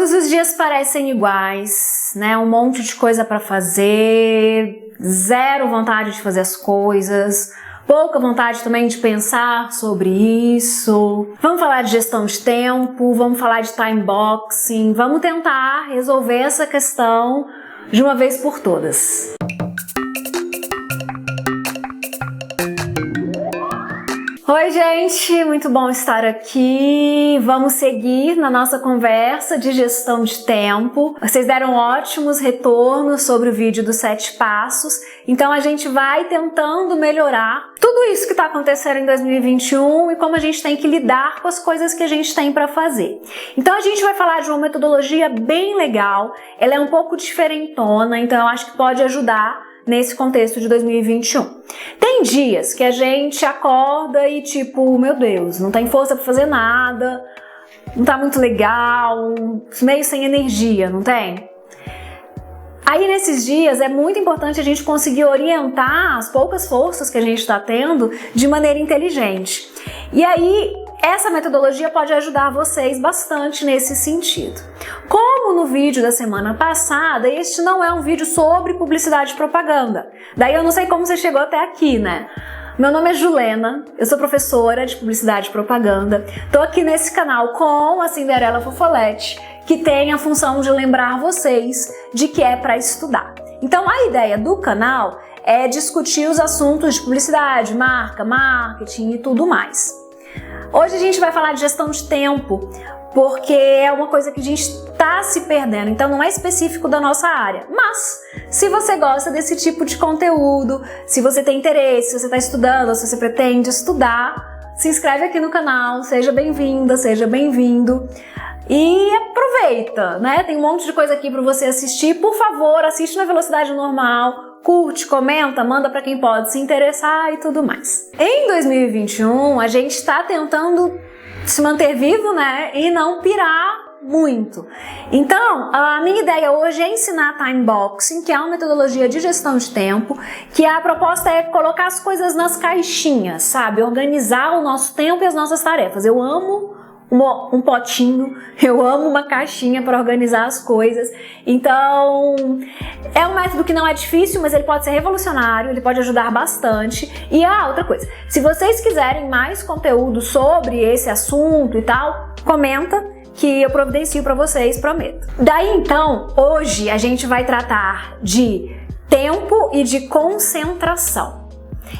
Todos os dias parecem iguais, né? Um monte de coisa para fazer, zero vontade de fazer as coisas, pouca vontade também de pensar sobre isso. Vamos falar de gestão de tempo, vamos falar de time boxing, vamos tentar resolver essa questão de uma vez por todas. Oi, gente, muito bom estar aqui. Vamos seguir na nossa conversa de gestão de tempo. Vocês deram ótimos retornos sobre o vídeo dos 7 passos, então a gente vai tentando melhorar tudo isso que está acontecendo em 2021 e como a gente tem que lidar com as coisas que a gente tem para fazer. Então a gente vai falar de uma metodologia bem legal, ela é um pouco diferentona, então eu acho que pode ajudar nesse contexto de 2021. Tem dias que a gente acorda e tipo, meu Deus, não tem força para fazer nada, não tá muito legal, meio sem energia, não tem? Aí nesses dias é muito importante a gente conseguir orientar as poucas forças que a gente está tendo de maneira inteligente. E aí essa metodologia pode ajudar vocês bastante nesse sentido. Como no vídeo da semana passada, este não é um vídeo sobre publicidade e propaganda. Daí eu não sei como você chegou até aqui, né? Meu nome é Julena, eu sou professora de publicidade e propaganda. Tô aqui nesse canal com a Cinderela Fofolete, que tem a função de lembrar vocês de que é para estudar. Então a ideia do canal é discutir os assuntos de publicidade, marca, marketing e tudo mais. Hoje a gente vai falar de gestão de tempo, porque é uma coisa que a gente está se perdendo, então não é específico da nossa área. Mas, se você gosta desse tipo de conteúdo, se você tem interesse, se você está estudando, ou se você pretende estudar, se inscreve aqui no canal, seja bem-vinda, seja bem-vindo. E aproveita, né? Tem um monte de coisa aqui para você assistir. Por favor, assiste na velocidade normal. Curte, comenta, manda para quem pode se interessar e tudo mais. Em 2021, a gente está tentando se manter vivo, né? E não pirar muito. Então, a minha ideia hoje é ensinar time boxing, que é uma metodologia de gestão de tempo, que a proposta é colocar as coisas nas caixinhas, sabe? Organizar o nosso tempo e as nossas tarefas. Eu amo um potinho, eu amo uma caixinha para organizar as coisas. Então, é um método que não é difícil, mas ele pode ser revolucionário, ele pode ajudar bastante. E outra coisa, se vocês quiserem mais conteúdo sobre esse assunto e tal, comenta que eu providencio para vocês, prometo. Daí então, hoje a gente vai tratar de tempo e de concentração.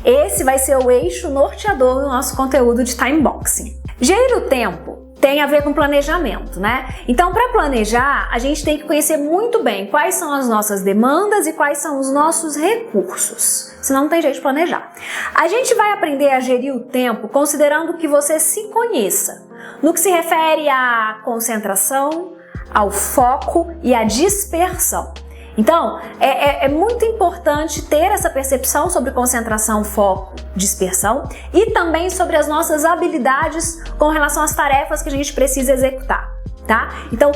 Esse vai ser o eixo norteador do nosso conteúdo de time boxing. Gerir o tempo tem a ver com planejamento, né? Então, para planejar, a gente tem que conhecer muito bem quais são as nossas demandas e quais são os nossos recursos. Senão não tem jeito de planejar. A gente vai aprender a gerir o tempo considerando que você se conheça, no que se refere à concentração, ao foco e à dispersão. Então, é muito importante ter essa percepção sobre concentração, foco, dispersão e também sobre as nossas habilidades com relação às tarefas que a gente precisa executar, tá? Então,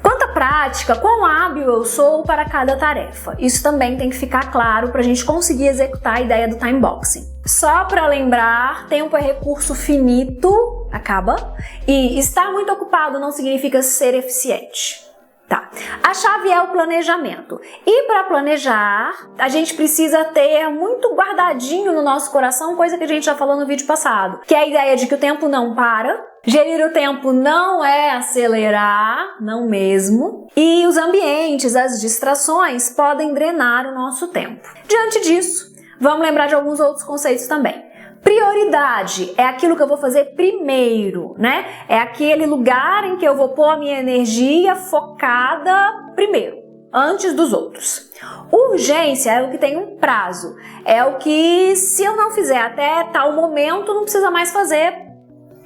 quanta prática, quão hábil eu sou para cada tarefa. Isso também tem que ficar claro para a gente conseguir executar a ideia do time boxing. Só para lembrar, tempo é recurso finito, acaba, e estar muito ocupado não significa ser eficiente. Tá. A chave é o planejamento. E para planejar, a gente precisa ter muito guardadinho no nosso coração, coisa que a gente já falou no vídeo passado, que é a ideia de que o tempo não para, gerir o tempo não é acelerar, não mesmo, e os ambientes, as distrações podem drenar o nosso tempo. Diante disso, vamos lembrar de alguns outros conceitos também. Prioridade é aquilo que eu vou fazer primeiro, né? É aquele lugar em que eu vou pôr a minha energia focada primeiro, antes dos outros. Urgência é o que tem um prazo, é o que se eu não fizer até tal momento não precisa mais fazer,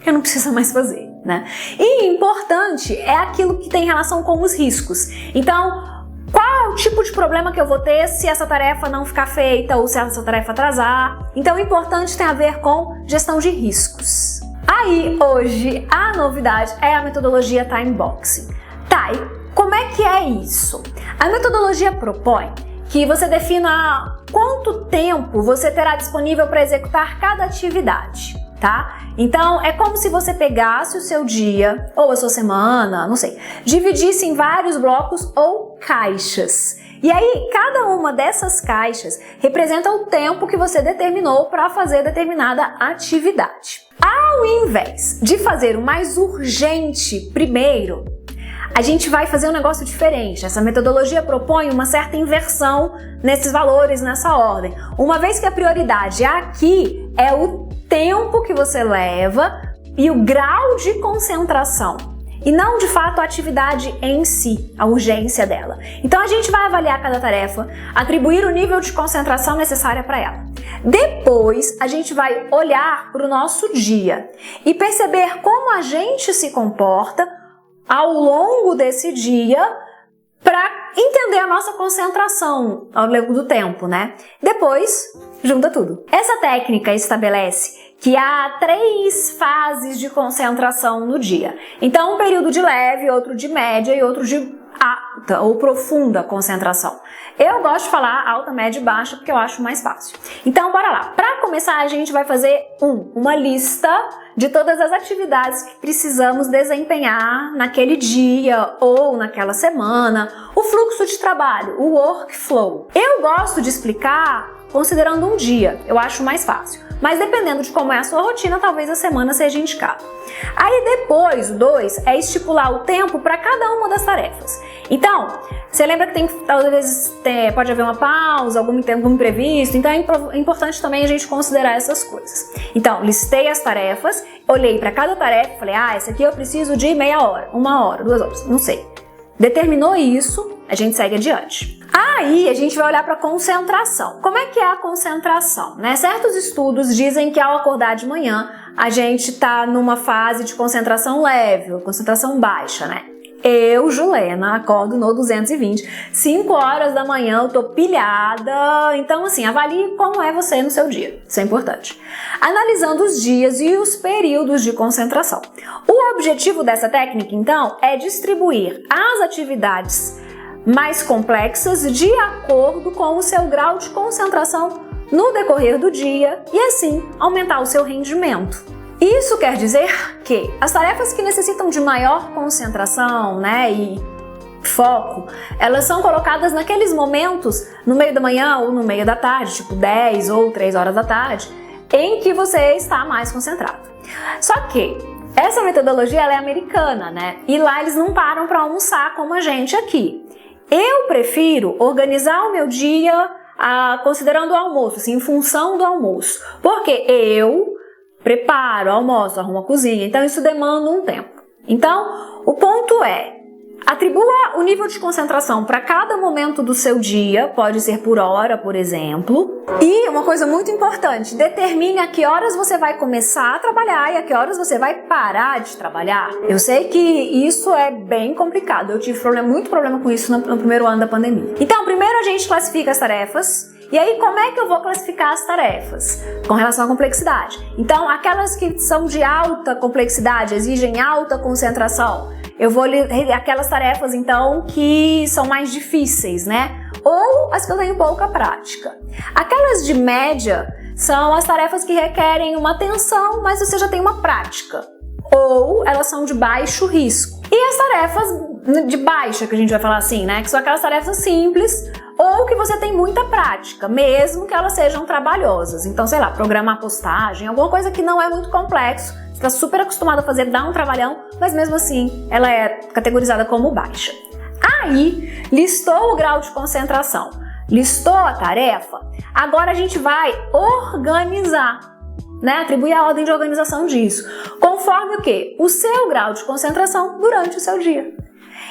eu não preciso mais fazer, né? E importante é aquilo que tem relação com os riscos. Então, qual é o tipo de problema que eu vou ter se essa tarefa não ficar feita ou se essa tarefa atrasar? Então, o importante tem a ver com gestão de riscos. Aí, hoje, a novidade é a metodologia time boxing. Tá, e como é que é isso? A metodologia propõe que você defina quanto tempo você terá disponível para executar cada atividade. tá? Então, é como se você pegasse o seu dia, ou a sua semana, não sei, dividisse em vários blocos ou caixas. E aí, cada uma dessas caixas representa o tempo que você determinou para fazer determinada atividade. Ao invés de fazer o mais urgente primeiro, a gente vai fazer um negócio diferente. Essa metodologia propõe uma certa inversão nesses valores, nessa ordem. Uma vez que a prioridade aqui é o tempo que você leva e o grau de concentração, e não de fato a atividade em si, a urgência dela. Então a gente vai avaliar cada tarefa, atribuir o nível de concentração necessária para ela. Depois a gente vai olhar para o nosso dia e perceber como a gente se comporta ao longo desse dia para entender a nossa concentração ao longo do tempo, né? Depois, junta tudo. Essa técnica estabelece que há 3 fases de concentração no dia. Então, um período de leve, outro de média e outro de alta ou profunda concentração. Eu gosto de falar alta, média e baixa porque eu acho mais fácil. Então, bora lá. Para começar, a gente vai fazer uma lista de todas as atividades que precisamos desempenhar naquele dia ou naquela semana, o fluxo de trabalho, o workflow. Eu gosto de explicar considerando um dia, eu acho mais fácil. Mas dependendo de como é a sua rotina, talvez a semana seja indicada. Aí depois, o 2, é estipular o tempo para cada uma das tarefas. Então, você lembra que talvez pode haver uma pausa, algum imprevisto, então é importante também a gente considerar essas coisas. Então, listei as tarefas, olhei para cada tarefa e falei, essa aqui eu preciso de meia hora, 1 hora, 2 horas, não sei. Determinou isso, a gente segue adiante. Aí a gente vai olhar para a concentração. Como é que é a concentração, né? Certos estudos dizem que ao acordar de manhã a gente está numa fase de concentração leve, ou concentração baixa, né? Eu, Julena, acordo no 220, 5 horas da manhã, eu tô pilhada. Então, assim, avalie como é você no seu dia. Isso é importante. Analisando os dias e os períodos de concentração. O objetivo dessa técnica, então, é distribuir as atividades mais complexas de acordo com o seu grau de concentração no decorrer do dia e, assim, aumentar o seu rendimento. Isso quer dizer que as tarefas que necessitam de maior concentração, né, e foco, elas são colocadas naqueles momentos, no meio da manhã ou no meio da tarde, tipo 10 ou 3 horas da tarde, em que você está mais concentrado. Só que essa metodologia ela é americana, né, e lá eles não param para almoçar como a gente aqui. Eu prefiro organizar o meu dia considerando o almoço, assim, em função do almoço, porque eu preparo, almoço, arrumo a cozinha, então isso demanda um tempo. Então, o ponto é, atribua o nível de concentração para cada momento do seu dia, pode ser por hora, por exemplo. E uma coisa muito importante, determine a que horas você vai começar a trabalhar e a que horas você vai parar de trabalhar. Eu sei que isso é bem complicado, eu tive muito problema com isso no primeiro ano da pandemia. Então, primeiro a gente classifica as tarefas. E aí, como é que eu vou classificar as tarefas? Com relação à complexidade. Então, aquelas que são de alta complexidade, exigem alta concentração, eu vou aquelas tarefas, então, que são mais difíceis, né? Ou as que eu tenho pouca prática. Aquelas de média são as tarefas que requerem uma atenção, mas você já tem uma prática. Ou elas são de baixo risco. E as tarefas de baixa, que a gente vai falar assim, né? Que são aquelas tarefas simples ou que você tem muita prática, mesmo que elas sejam trabalhosas. Então, sei lá, programar postagem, alguma coisa que não é muito complexo, você está super acostumado a fazer, dá um trabalhão, mas mesmo assim ela é categorizada como baixa. Aí, listou o grau de concentração, listou a tarefa, agora a gente vai organizar, né? Atribuir a ordem de organização disso, conforme o quê? O seu grau de concentração durante o seu dia.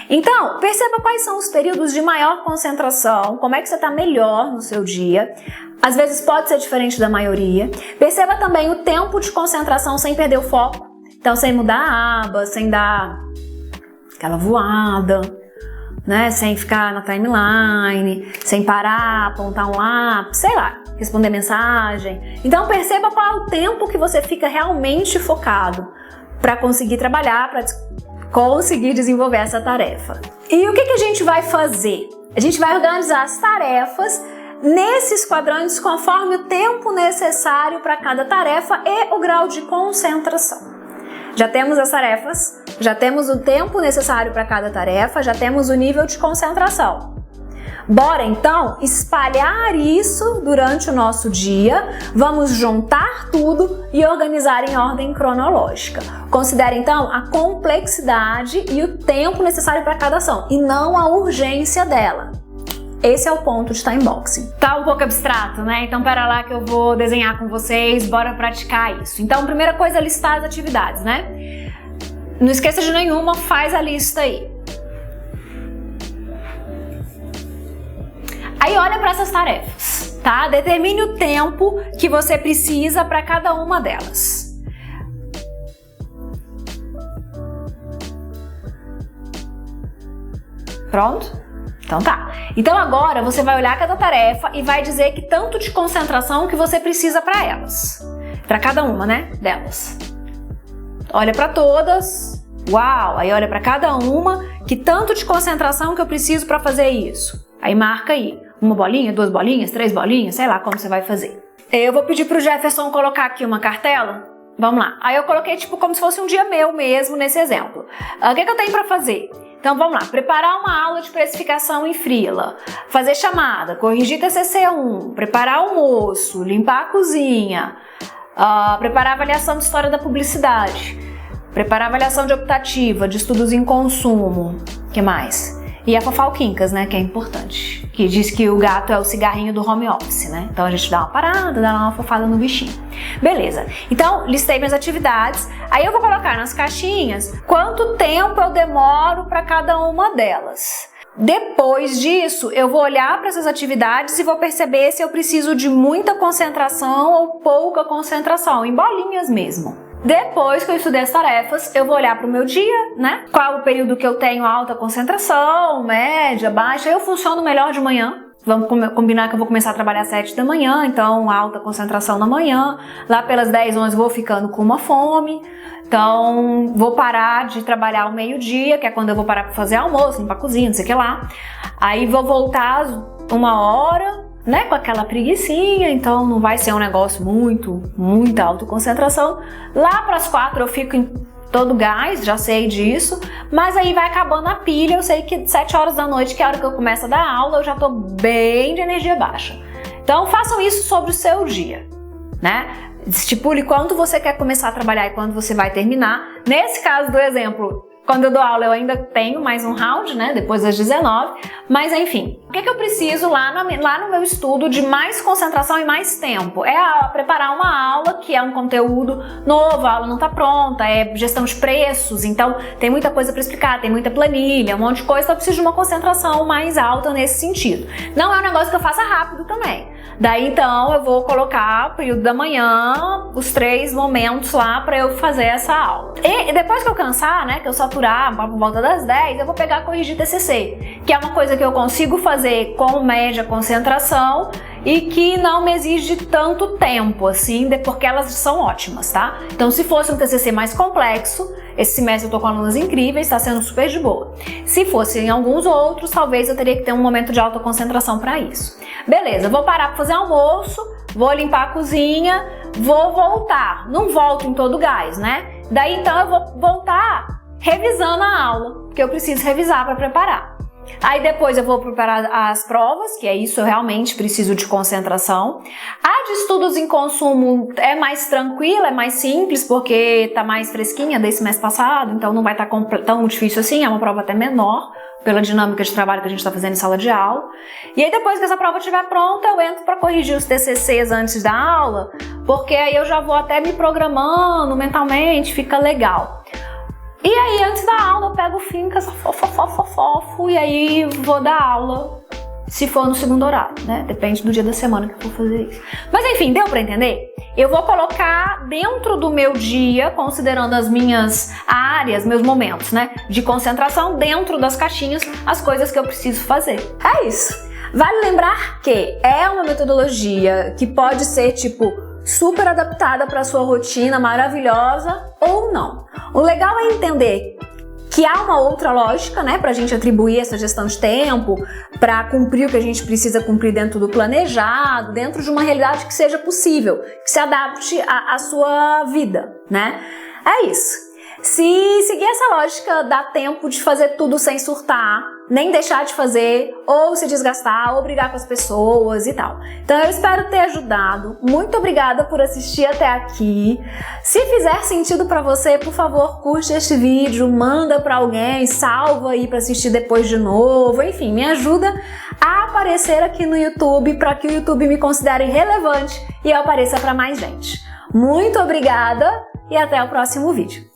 Então, perceba quais são os períodos de maior concentração, como é que você está melhor no seu dia. Às vezes pode ser diferente da maioria. Perceba também o tempo de concentração sem perder o foco. Então, sem mudar a aba, sem dar aquela voada, né? Sem ficar na timeline, sem parar, apontar um lápis, sei lá, responder mensagem. Então, perceba qual é o tempo que você fica realmente focado para conseguir trabalhar, para conseguir desenvolver essa tarefa. E o que a gente vai fazer? A gente vai organizar as tarefas nesses quadrantes conforme o tempo necessário para cada tarefa e o grau de concentração. Já temos as tarefas, já temos o tempo necessário para cada tarefa, já temos o nível de concentração. Bora então espalhar isso durante o nosso dia, vamos juntar tudo e organizar em ordem cronológica. Considere então a complexidade e o tempo necessário para cada ação e não a urgência dela. Esse é o ponto de time boxing. Tá um pouco abstrato, né? Então pera lá que eu vou desenhar com vocês, bora praticar isso. Então, primeira coisa é listar as atividades, né? Não esqueça de nenhuma, faz a lista aí. Aí olha para essas tarefas, tá? Determine o tempo que você precisa para cada uma delas. Pronto? Então tá. Então agora você vai olhar cada tarefa e vai dizer que tanto de concentração que você precisa para elas. Para cada uma, né? Delas. Olha para todas. Uau! Aí olha para cada uma que tanto de concentração que eu preciso para fazer isso. Aí marca aí. Uma bolinha, duas bolinhas, três bolinhas, sei lá como você vai fazer. Eu vou pedir pro Jefferson colocar aqui uma cartela. Vamos lá. Aí eu coloquei tipo como se fosse um dia meu mesmo nesse exemplo. O que eu tenho para fazer? Então vamos lá. Preparar uma aula de precificação em Freela. Fazer chamada, corrigir TCC1, preparar almoço, limpar a cozinha, preparar a avaliação de história da publicidade, preparar a avaliação de optativa, de estudos em consumo. O que mais? E a fofalquincas, né, que é importante. Que diz que o gato é o cigarrinho do home office, né? Então a gente dá uma parada, dá uma fofada no bichinho. Beleza. Então, listei minhas atividades. Aí eu vou colocar nas caixinhas quanto tempo eu demoro para cada uma delas. Depois disso, eu vou olhar para essas atividades e vou perceber se eu preciso de muita concentração ou pouca concentração, em bolinhas mesmo. Depois que eu estudei as tarefas, eu vou olhar para o meu dia, né? Qual o período que eu tenho alta concentração, média, baixa. Eu funciono melhor de manhã. Vamos combinar que eu vou começar a trabalhar às 7 da manhã, então alta concentração na manhã. Lá pelas 10, 11 vou ficando com uma fome. Então vou parar de trabalhar ao meio-dia, que é quando eu vou parar para fazer almoço, limpar a cozinha, não sei o que lá. Aí vou voltar às 1h, né, com aquela preguicinha, então não vai ser um negócio muita autoconcentração. Lá para as 4 eu fico em todo gás, já sei disso, mas aí vai acabando a pilha, eu sei que 7 horas da noite, que é a hora que eu começo a dar aula, eu já tô bem de energia baixa. Então façam isso sobre o seu dia, né? Estipule quando você quer começar a trabalhar e quando você vai terminar. Nesse caso do exemplo, quando eu dou aula eu ainda tenho mais um round, né, depois das 19, mas enfim. O que eu preciso lá no meu estudo de mais concentração e mais tempo? É preparar uma aula, que é um conteúdo novo, a aula não está pronta, é gestão de preços, então tem muita coisa para explicar, tem muita planilha, um monte de coisa, então eu preciso de uma concentração mais alta nesse sentido. Não é um negócio que eu faça rápido também. Daí então eu vou colocar o período da manhã, os 3 momentos lá para eu fazer essa aula. E depois que eu cansar, né, que eu saturar por volta das 10, eu vou pegar e corrigir TCC, que é uma coisa que eu consigo fazer com média concentração e que não me exige tanto tempo assim, porque elas são ótimas, tá? Então se fosse um TCC mais complexo, esse semestre eu tô com alunos incríveis, tá sendo super de boa. Se fosse em alguns outros, talvez eu teria que ter um momento de alta concentração para isso. Beleza, vou parar para fazer almoço, vou limpar a cozinha, vou voltar. Não volto em todo gás, né? Daí então eu vou voltar revisando a aula, porque eu preciso revisar para preparar. Aí depois eu vou preparar as provas, que é isso, eu realmente preciso de concentração. A de estudos em consumo é mais tranquila, é mais simples, porque tá mais fresquinha desse mês passado, então não vai estar tão difícil assim, é uma prova até menor, pela dinâmica de trabalho que a gente está fazendo em sala de aula. E aí depois que essa prova estiver pronta, eu entro para corrigir os TCCs antes da aula, porque aí eu já vou até me programando mentalmente, fica legal. E aí, antes da aula, eu pego o Fincas, fofo, e aí vou dar aula, se for no segundo horário, né? Depende do dia da semana que eu vou fazer isso. Mas enfim, deu pra entender? Eu vou colocar dentro do meu dia, considerando as minhas áreas, meus momentos, né, de concentração, dentro das caixinhas, as coisas que eu preciso fazer. É isso. Vale lembrar que é uma metodologia que pode ser, tipo, super adaptada para sua rotina maravilhosa ou não. O legal é entender que há uma outra lógica, né, pra gente atribuir essa gestão de tempo, para cumprir o que a gente precisa cumprir dentro do planejado, dentro de uma realidade que seja possível, que se adapte à sua vida, né? É isso. Se seguir essa lógica, dá tempo de fazer tudo sem surtar, nem deixar de fazer, ou se desgastar, ou brigar com as pessoas e tal. Então eu espero ter ajudado. Muito obrigada por assistir até aqui. Se fizer sentido para você, por favor, curte este vídeo, manda para alguém, salva aí para assistir depois de novo. Enfim, me ajuda a aparecer aqui no YouTube para que o YouTube me considere relevante e eu apareça para mais gente. Muito obrigada e até o próximo vídeo.